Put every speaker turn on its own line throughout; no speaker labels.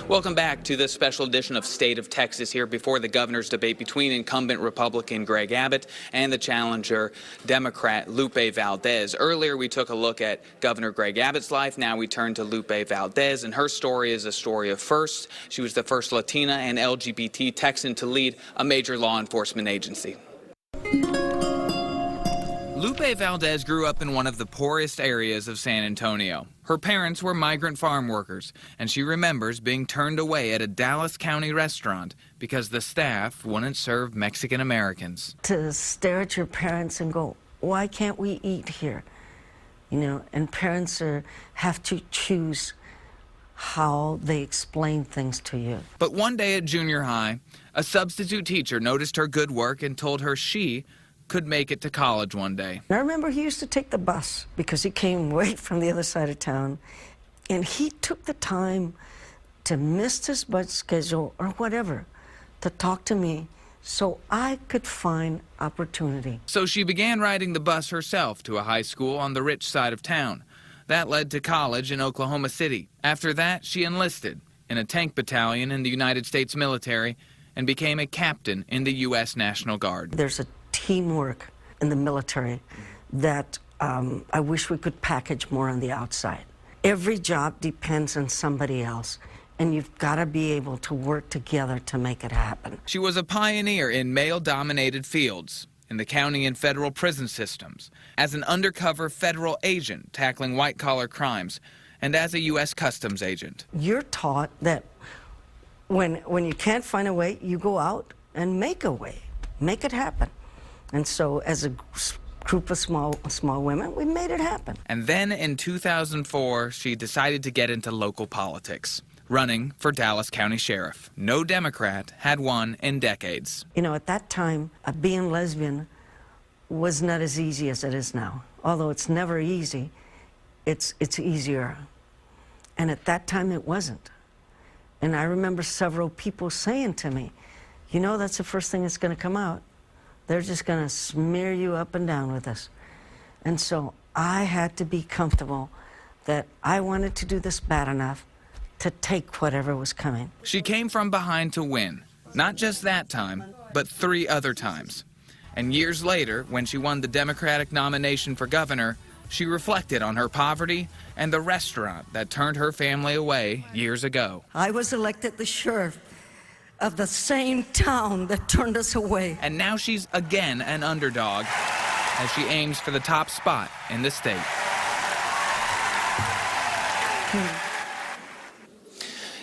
Welcome back to this special edition of State of Texas here before the governor's debate between incumbent Republican Greg Abbott and the challenger Democrat Lupe Valdez. Earlier, we took a look at Governor Greg Abbott's life. Now we turn to Lupe Valdez, and her story is a story of firsts. She was the first Latina and LGBT Texan to lead a major law enforcement agency. Lupe Valdez grew up in one of the poorest areas of San Antonio. Her parents were migrant farm workers, and she remembers being turned away at a Dallas County restaurant because the staff wouldn't serve Mexican Americans.
To stare at your parents and go, why can't we eat here? You know, and parents have to choose how they explain things to you.
But one day at junior high, a substitute teacher noticed her good work and told her she could make it to college one day.
I remember he used to take the bus because he came right from the other side of town, and he took the time to miss his bus schedule or whatever to talk to me so I could find opportunity.
So she began riding the bus herself to a high school on the rich side of town. That led to college in Oklahoma City. After that, she enlisted in a tank battalion in the United States military and became a captain in the U.S. National Guard.
There's a teamwork in the military that I wish we could package more on the outside. Every job depends on somebody else, and you've got to be able to work together to make it happen.
She was a pioneer in male-dominated fields, in the county and federal prison systems, as an undercover federal agent tackling white-collar crimes, and as a U.S. Customs agent.
You're taught that when you can't find a way, you go out and make a way, make it happen. And so as a group of small women, we made it happen.
And then in 2004, she decided to get into local politics, running for Dallas County Sheriff. No Democrat had won in decades.
You know, at that time, being lesbian was not as easy as it is now. Although it's never easy, it's easier. And at that time, it wasn't. And I remember several people saying to me, you know, that's the first thing that's going to come out. They're just going to smear you up and down with us. And so I had to be comfortable that I wanted to do this bad enough to take whatever was coming.
She came from behind to win, not just that time, but 3 other times. And years later, when she won the Democratic nomination for governor, she reflected on her poverty and the restaurant that turned her family away years ago.
I was elected the sheriff of the same town that turned us away.
And now she's again an underdog as she aims for the top spot in the state.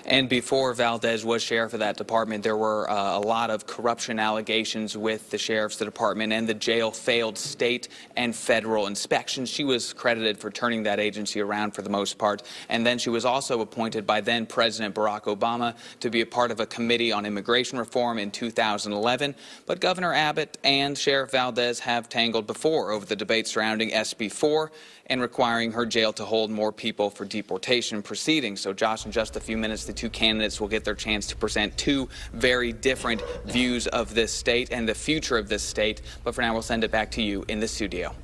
And before Valdez was sheriff of that department, there were a lot of corruption allegations with the sheriff's department, and the jail failed state and federal inspections. She was credited for turning that agency around for the most part. And then she was also appointed by then President Barack Obama to be a part of a committee on immigration reform in 2011. But Governor Abbott and Sheriff Valdez have tangled before over the debate surrounding SB 4 and requiring her jail to hold more people for deportation proceedings. So, Josh, in just a few minutes, the 2 candidates will get their chance to present 2 very different views of this state and the future of this state. But for now, we'll send it back to you in the studio.